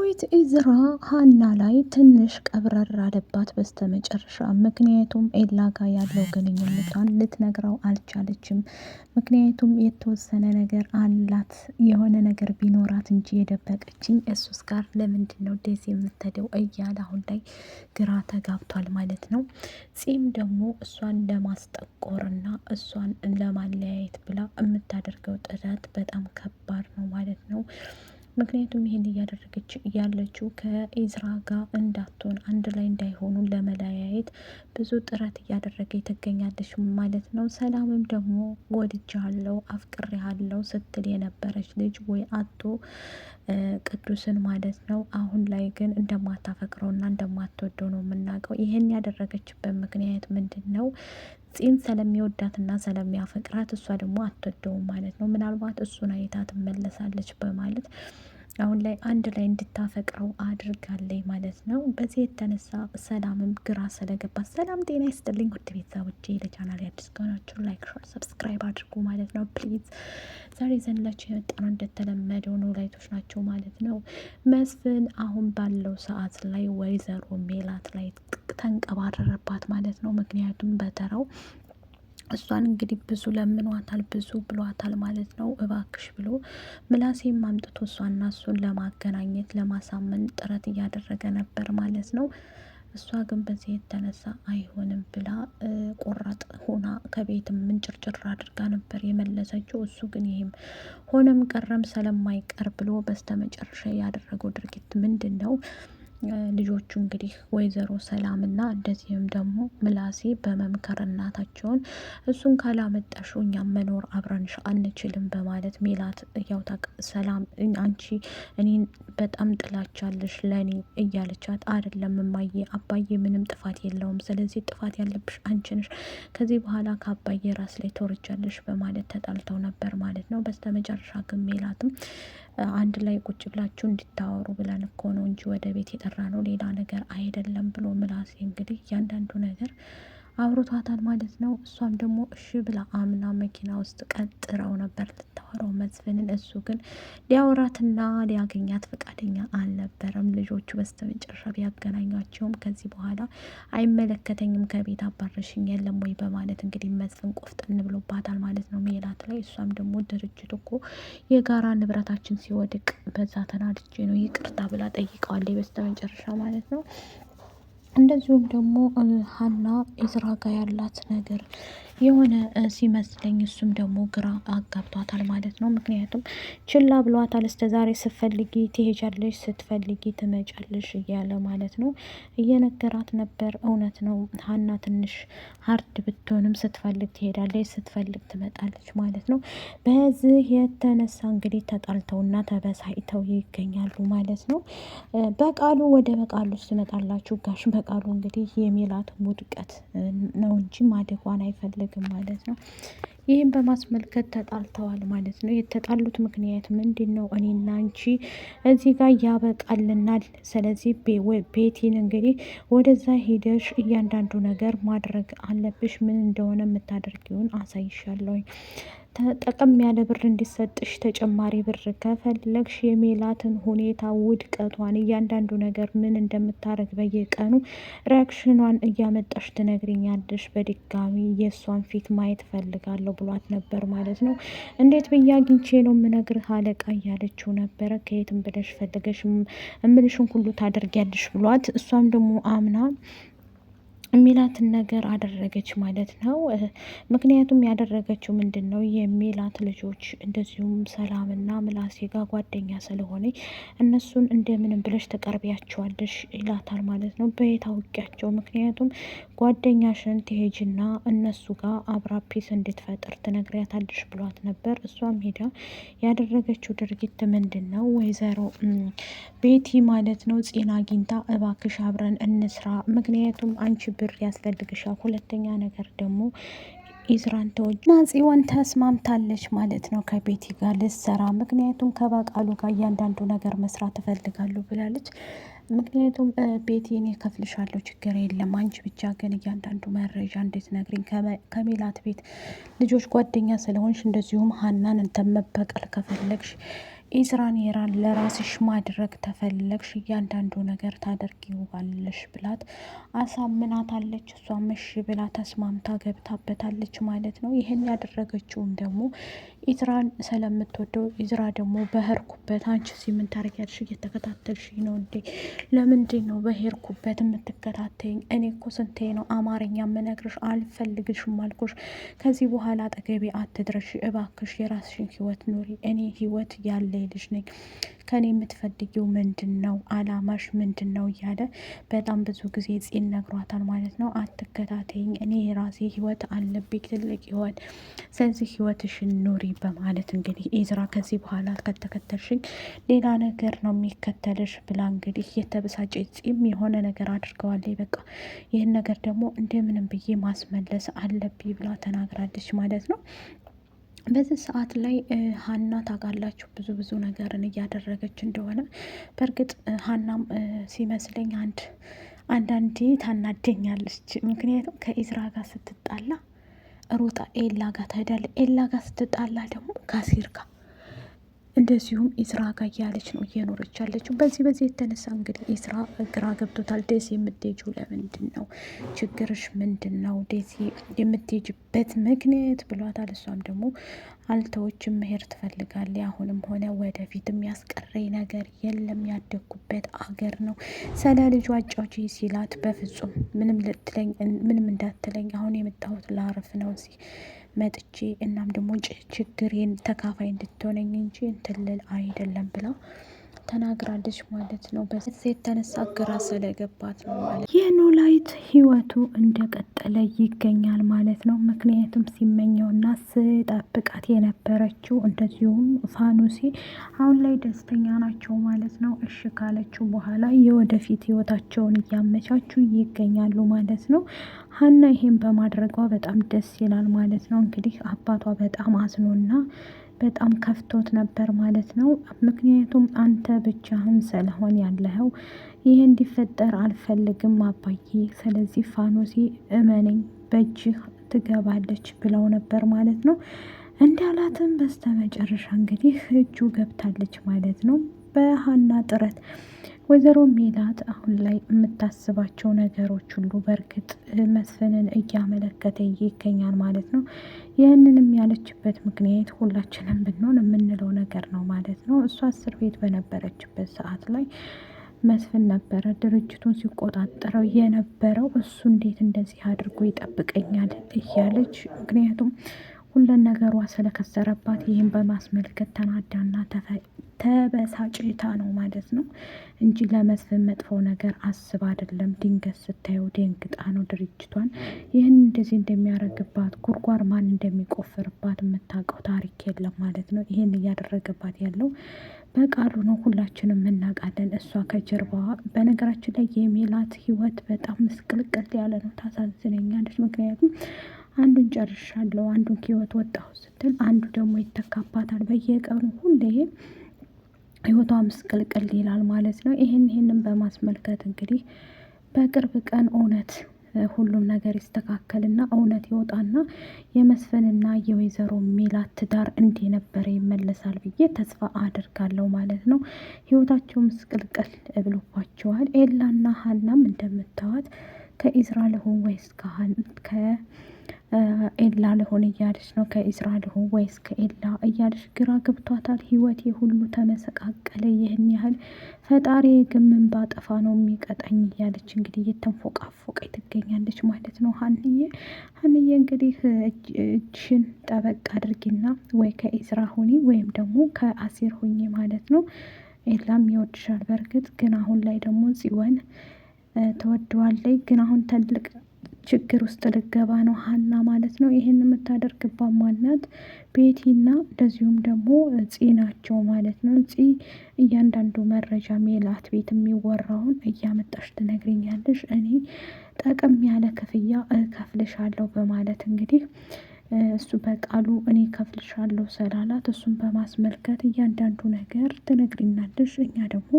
ዳዊት ኢዝራ ሀና ላይ ትንሽ ቀብረር አለባት በስተመጨረሻ። ምክንያቱም ኤላ ጋር ያለው ግንኙነቷን ልትነግረው አልቻለችም። ምክንያቱም የተወሰነ ነገር አላት፣ የሆነ ነገር ቢኖራት እንጂ የደበቀችኝ እሱስ ጋር ለምንድን ነው ደስ የምትሄደው እያለ አሁን ላይ ግራ ተጋብቷል ማለት ነው። ጺም ደግሞ እሷን ለማስጠቆርና እሷን ለማለያየት ብላ የምታደርገው ጥረት በጣም ከባድ ነው ማለት ነው። ምክንያቱም ይህን እያደረገች ያለችው ከኢዝራ ጋር እንዳትሆን፣ አንድ ላይ እንዳይሆኑ ለመለያየት ብዙ ጥረት እያደረገ ትገኛለች ማለት ነው። ሰላምም ደግሞ ወድጃለሁ አፍቅሬሃለሁ ስትል የነበረች ልጅ ወይ አቶ ቅዱስን ማለት ነው። አሁን ላይ ግን እንደማታፈቅረውና እንደማትወደው ነው የምናውቀው። ይህን ያደረገችበት ምክንያት ምንድን ነው? ጺን ስለሚወዳትና ስለሚያፈቅራት እሷ ደግሞ አትወደውም ማለት ነው። ምናልባት እሱን አይታ ትመለሳለች በማለት አሁን ላይ አንድ ላይ እንድታፈቅረው አድርጋለች ማለት ነው። በዚህ የተነሳ ሰላምም ግራ ስለገባት፣ ሰላም ጤና ይስጥልኝ ውድ ቤተሰቦቼ፣ ለቻናል አዲስ ከሆናችሁ ላይክ፣ ሸር፣ ሰብስክራይብ አድርጉ ማለት ነው ፕሊዝ። ዛሬ ዘንላችሁ የመጣነው እንደተለመደው ኖላይቶች ናቸው ማለት ነው። መስፍን አሁን ባለው ሰዓት ላይ ወይዘሮ ሜላት ላይ ተንቀባረረባት ማለት ነው። ምክንያቱም በተራው እሷን እንግዲህ ብዙ ለምኗታል፣ ብዙ ብሏታል ማለት ነው። እባክሽ ብሎ ምላሴም አምጥቶ እሷና እሱን ለማገናኘት ለማሳመን ጥረት እያደረገ ነበር ማለት ነው። እሷ ግን በዚህ የተነሳ አይሆንም ብላ ቆራጥ ሆና ከቤትም ምንጭርጭር አድርጋ ነበር የመለሰችው። እሱ ግን ይህም ሆነም ቀረም ስለማይቀር ብሎ በስተመጨረሻ ያደረገው ድርጊት ምንድን ነው? ልጆቹ እንግዲህ ወይዘሮ ሰላምና እንደዚህም ደግሞ ምላሴ በመምከር እናታቸውን እሱን ካላመጣሽው እኛም መኖር አብረንሽ አንችልም በማለት ሜላት ያውታቅ ሰላም አንቺ እኔን በጣም ጥላቻለሽ ለእኔ እያለቻት፣ አይደለም እማዬ አባዬ ምንም ጥፋት የለውም፣ ስለዚህ ጥፋት ያለብሽ አንቺ ነሽ፣ ከዚህ በኋላ ከአባዬ ራስ ላይ ተወርጃለሽ በማለት ተጣልተው ነበር ማለት ነው። በስተመጨረሻ ግን ሜላትም አንድ ላይ ቁጭ ብላችሁ እንዲታወሩ ብለን እኮ ነው እንጂ ወደ ቤት የጠራ ነው ሌላ ነገር አይደለም ብሎ ምላሴ እንግዲህ እያንዳንዱ ነገር አውርቷታል ማለት ነው። እሷም ደግሞ እሺ ብላ አምና መኪና ውስጥ ቀጥረው ነበር ልታወራው መስፍንን። እሱ ግን ሊያወራትና ሊያገኛት ፈቃደኛ አልነበረም። ልጆቹ በስተመጨረሻ ቢያገናኟቸውም ከዚህ በኋላ አይመለከተኝም ከቤት አባረሽኝ የለም ወይ በማለት እንግዲህ መስፍን ቆፍጠን ብሎባታል ማለት ነው ሜላት ላይ። እሷም ደግሞ ድርጅት እኮ የጋራ ንብረታችን ሲወድቅ በዛ ተናድጄ ነው ይቅርታ ብላ ጠይቀዋለች በስተመጨረሻ ማለት ነው። እንደዚሁም ደግሞ ሀና ኢዝራ ጋር ያላት ነገር የሆነ ሲመስለኝ እሱም ደግሞ ግራ አጋብቷታል ማለት ነው። ምክንያቱም ችላ ብሏታል። እስከዛሬ ስትፈልጊ ትሄጃለሽ፣ ስትፈልጊ ትመጫለሽ እያለ ማለት ነው እየነገራት ነበር። እውነት ነው ሀና ትንሽ ሀርድ ብትሆንም ስትፈልግ ትሄዳለች፣ ስትፈልግ ትመጣለች ማለት ነው። በዚህ የተነሳ እንግዲህ ተጣልተውና ተበሳይተው ይገኛሉ ማለት ነው። በቃሉ ወደ በቃሉ ስመጣላችሁ ጋሽ በቃሉ እንግዲህ የሜላት ውድቀት ነው እንጂ ማደጓን አይፈልግም ማለት ነው። ይህም በማስመልከት ተጣልተዋል ማለት ነው። የተጣሉት ምክንያት ምንድን ነው? እኔና አንቺ እዚህ ጋር ያበቃልናል። ስለዚህ ቤቲን እንግዲህ ወደዛ ሄደሽ እያንዳንዱ ነገር ማድረግ አለብሽ። ምን እንደሆነ የምታደርጊውን አሳይሻለሁኝ። ጠቀም ያለ ብር እንዲሰጥሽ ተጨማሪ ብር ከፈለግሽ የሜላትን ሁኔታ ውድቀቷን እያንዳንዱ ነገር ምን እንደምታረግ በየቀኑ ሪያክሽኗን እያመጣሽ ትነግሪኛለሽ። በድጋሚ የእሷን ፊት ማየት ፈልጋለሁ ብሏት ነበር ማለት ነው። እንዴት ብዬ አግኝቼ ነው የምነግርህ አለቃ እያለችው ነበረ። ከየትም ብለሽ ፈልገሽ እምልሽን ሁሉ ታደርጊያለሽ ብሏት፣ እሷም ደግሞ አምና ሜላትን ነገር አደረገች ማለት ነው። ምክንያቱም ያደረገችው ምንድን ነው? የሜላት ልጆች እንደዚሁም ሰላምና ምላሴ ጋር ጓደኛ ስለሆነ እነሱን እንደምንም ብለሽ ተቀርቢያቸዋለሽ ይላታል ማለት ነው። በየት አውቂያቸው? ምክንያቱም ጓደኛሽን ትሄጅና እነሱ ጋር አብራ ፒስ እንድትፈጥር ትነግሪያታለሽ ብሏት ነበር። እሷም ሄዳ ያደረገችው ድርጊት ምንድን ነው? ወይዘሮ ቤቲ ማለት ነው ጺና አግኝታ እባክሽ አብረን እንስራ፣ ምክንያቱም አንቺ ብር ያስፈልግሻል። ሁለተኛ ነገር ደግሞ ኢዝራን ተወጅ ጽዮን ተስማምታለች ማለት ነው ከቤቲ ጋር ልትሰራ። ምክንያቱም ከበቃሉ ጋር እያንዳንዱ ነገር መስራት እፈልጋለሁ ብላለች። ምክንያቱም ቤቲ እኔ ከፍልሻለሁ ችግር የለም፣ አንቺ ብቻ ግን እያንዳንዱ መረጃ እንዴት ነግሪኝ፣ ከሜላት ቤት ልጆች ጓደኛ ስለሆንሽ እንደዚሁም ሀናን እንተመበቀል ከፈለግሽ ኢዝራን ለራስሽ ማድረግ ተፈለግሽ እያንዳንዱ ነገር ታደርጊዋለሽ ብላት አሳምናታለች። እሷም እሺ ብላ ተስማምታ ገብታበታለች ማለት ነው። ይህን ያደረገችውም ደግሞ ኢዝራን ስለምትወደው፣ ኢዝራ ደግሞ በሄድኩበት አንቺ እዚህ ምን ታደርጊያለሽ? እየተከታተልሽ ነው እንዴ? ለምንድን ነው በሄድኩበት የምትከታተይኝ? እኔ እኮ ስንቴ ነው አማርኛ የምነግርሽ? አልፈልግሽም አልኩሽ። ከዚህ በኋላ አጠገቤ አትድረሽ እባክሽ፣ የራስሽን ህይወት ኑሪ። እኔ ህይወት ያለ ልጅ ነኝ። ከኔ የምትፈልጊው ምንድን ነው? አላማሽ ምንድን ነው? እያለ በጣም ብዙ ጊዜ ፂን ነግሯታል ማለት ነው። አትከታተይኝ፣ እኔ የራሴ ህይወት አለብኝ፣ ትልቅ ህይወት። ስለዚህ ህይወትሽን ኑሪ በማለት እንግዲህ ኢዝራ ከዚህ በኋላ ከተከተልሽኝ ሌላ ነገር ነው የሚከተልሽ ብላ እንግዲህ የተበሳጨ ፂም የሆነ ነገር አድርገዋለች። በቃ ይህን ነገር ደግሞ እንደምንም ብዬ ማስመለስ አለብኝ ብላ ተናግራለች ማለት ነው። በዚህ ሰዓት ላይ ሀና ታውቃላችሁ ብዙ ነገርን እያደረገች እንደሆነ። በእርግጥ ሀናም ሲመስለኝ አንዳንዴ ታናደኛለች። ምክንያቱም ከኢዝራ ጋር ስትጣላ ሩጣ ኤላ ጋር ትሄዳለች። ኤላ ጋር ስትጣላ ደግሞ ከአሲር ጋር እንደዚሁም ኢዝራ ጋር እያለች ነው እየኖረች ያለችው። በዚህ የተነሳ እንግዲህ ኢዝራ ግራ ገብቶታል። ደሴ የምትሄጂው ለምንድን ነው? ችግርሽ ምንድን ነው? ደሴ የምትሄጂበት ምክንያት ብሏታል። እሷም ደግሞ አልተዎችም መሄድ ትፈልጋለች። አሁንም ሆነ ወደፊት የሚያስቀረኝ ነገር የለም፣ ያደግኩበት አገር ነው። ስለ ልጇ አጫውቺ ሲላት በፍጹም ምንም እንዳትለኝ፣ አሁን የመጣሁት ላርፍ ነው እዚህ መጥቼ እናም ደግሞ ችግሬን ተካፋይ እንድትሆነኝ እንጂ እንትልል አይደለም ብላ ተናግራለች ማለት ነው። በዚህ የተነሳ ግራ ስለገባት ነው ማለት የኖላዊት ህይወቱ እንደቀጠለ ይገኛል ማለት ነው። ምክንያቱም ሲመኘውና ስጠብቃት የነበረችው እንደዚሁም ፋኑሴ አሁን ላይ ደስተኛ ናቸው ማለት ነው። እሺ ካለችው በኋላ የወደፊት ህይወታቸውን እያመቻቹ ይገኛሉ ማለት ነው። ሀና ይሄን በማድረጓ በጣም ደስ ይላል ማለት ነው። እንግዲህ አባቷ በጣም አዝኖና በጣም ከፍቶት ነበር ማለት ነው። ምክንያቱም አንተ ብቻህን ስለሆን ያለኸው ይህ እንዲፈጠር አልፈልግም አባዬ፣ ስለዚህ ፋኖሴ እመነኝ በእጅህ ትገባለች ብለው ነበር ማለት ነው። እንዳላትም በስተመጨረሻ እንግዲህ እጁ ገብታለች ማለት ነው በሀና ጥረት። ወይዘሮ ሜላት አሁን ላይ የምታስባቸው ነገሮች ሁሉ በእርግጥ መስፍንን እያመለከተ ይገኛል ማለት ነው። ይህንንም ያለችበት ምክንያት ሁላችንም ብንሆን የምንለው ነገር ነው ማለት ነው። እሷ እስር ቤት በነበረችበት ሰዓት ላይ መስፍን ነበረ ድርጅቱን ሲቆጣጠረው የነበረው። እሱ እንዴት እንደዚህ አድርጎ ይጠብቀኛል እያለች ምክንያቱም ሁሉን ነገሯ ስለከሰረባት ይህን በማስመልከት ተናዳና ተበሳጭታ ነው ማለት ነው እንጂ ለመስፍን መጥፎ ነገር አስብ አይደለም። ድንገት ስታየው ደንግጣ ነው ድርጅቷን ይህን እንደዚህ እንደሚያደርግባት ጉድጓድ ማን እንደሚቆፍርባት የምታውቀው ታሪክ የለም ማለት ነው። ይህን እያደረገባት ያለው በቃሉ ነው፣ ሁላችንም እናውቃለን። እሷ ከጀርባዋ በነገራችን ላይ የሜላት ህይወት በጣም ምስቅልቅል ያለ ነው። ታሳዝነኛለች። ምክንያቱም አንዱን ጨርሻለሁ አንዱን ህይወት ወጣሁ ስትል አንዱ ደግሞ ይተካባታል። በየቀኑ ሁሌ ህይወቷ ምስቅልቅል ይላል ማለት ነው። ይህንን በማስመልከት እንግዲህ በቅርብ ቀን እውነት ሁሉም ነገር ይስተካከልና እውነት ይወጣና የመስፍንና የወይዘሮ ሜላት ትዳር እንደነበረ ይመለሳል ብዬ ተስፋ አድርጋለሁ ማለት ነው። ህይወታቸው ምስቅልቅል ብሎባቸዋል። ኤላና ሀናም እንደምታዋት ከኢዝራ ልሆን ወይስ ከኤላ ልሆን እያለች ነው። ከኢዝራ ልሆን ወይስ ከኤላ እያለች ግራ ገብቷታል። ህይወቴ ሁሉ ተመሰቃቀለ። ይህን ያህል ፈጣሪ ግን ምን ባጠፋ ነው የሚቀጣኝ እያለች እንግዲህ እየተንፎቃፎቀ ትገኛለች ማለት ነው። ሀንዬ እንግዲህ እጅሽን ጠበቅ አድርጊና ወይ ከኢዝራ ሁኒ ወይም ደግሞ ከአሲር ሁኚ ማለት ነው። ኤላም ይወድሻል በእርግጥ ግን አሁን ላይ ደግሞ ጽዮን ተወደዋለች። ግን አሁን ትልቅ ችግር ውስጥ ልገባ ነው ሀና ማለት ነው። ይህን የምታደርግባት ማናት? ቤቲና እንደዚሁም ደግሞ ፂ ናቸው ማለት ነው። ፂ እያንዳንዱ መረጃ ሜላት ቤት የሚወራውን እያመጣሽ ትነግረኛለሽ፣ እኔ ጠቅም ያለ ክፍያ እከፍልሻለሁ በማለት እንግዲህ እሱ በቃሉ እኔ ከፍልሻለሁ ስላላት እሱን በማስመልከት እያንዳንዱ ነገር ትነግሪናለሽ፣ እኛ ደግሞ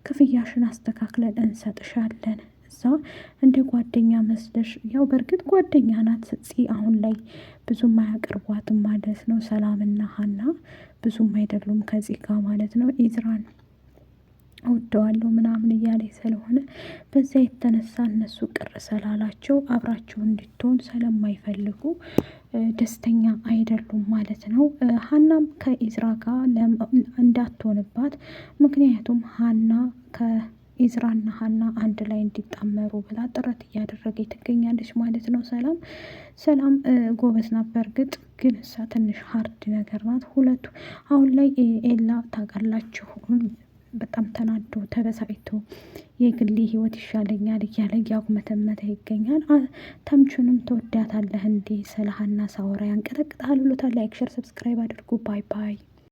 ክፍያሽን አስተካክለን እንሰጥሻለን እዛ እንደ ጓደኛ መስለሽ ያው በእርግጥ ጓደኛ ናት አሁን ላይ ብዙም አያቀርቧትም ማለት ነው። ሰላምና ሀና ብዙም አይደሉም ከዚህ ጋር ማለት ነው። ኢዝራን እወደዋለሁ ምናምን እያለ ስለሆነ በዛ የተነሳ እነሱ ቅር ስላላቸው አብራቸው እንድትሆን ስለማይፈልጉ ደስተኛ አይደሉም ማለት ነው። ሀናም ከኢዝራ ጋር እንዳትሆንባት ምክንያቱም ሀና ከኢዝራና ሀና አንድ ላይ እንዲጣመሩ ብላ ጥረት እያደረገ ትገኛለች ማለት ነው። ሰላም ጎበዝ ናት በእርግጥ ግን እሷ ትንሽ ሀርድ ነገር ናት። ሁለቱ አሁን ላይ ኤላ ታውቃላችሁ በጣም ተናዶ ተበሳጭቶ የግሌ ህይወት ይሻለኛል እያለ እያጉመተመተ ይገኛል። ተምቹንም ትወዳታለህ እንዴ ስለ ሀና ሳወራ ያንቀጠቅጣል ብሎታል። ላይክ ሸር ሰብስክራይብ አድርጉ። ባይ ባይ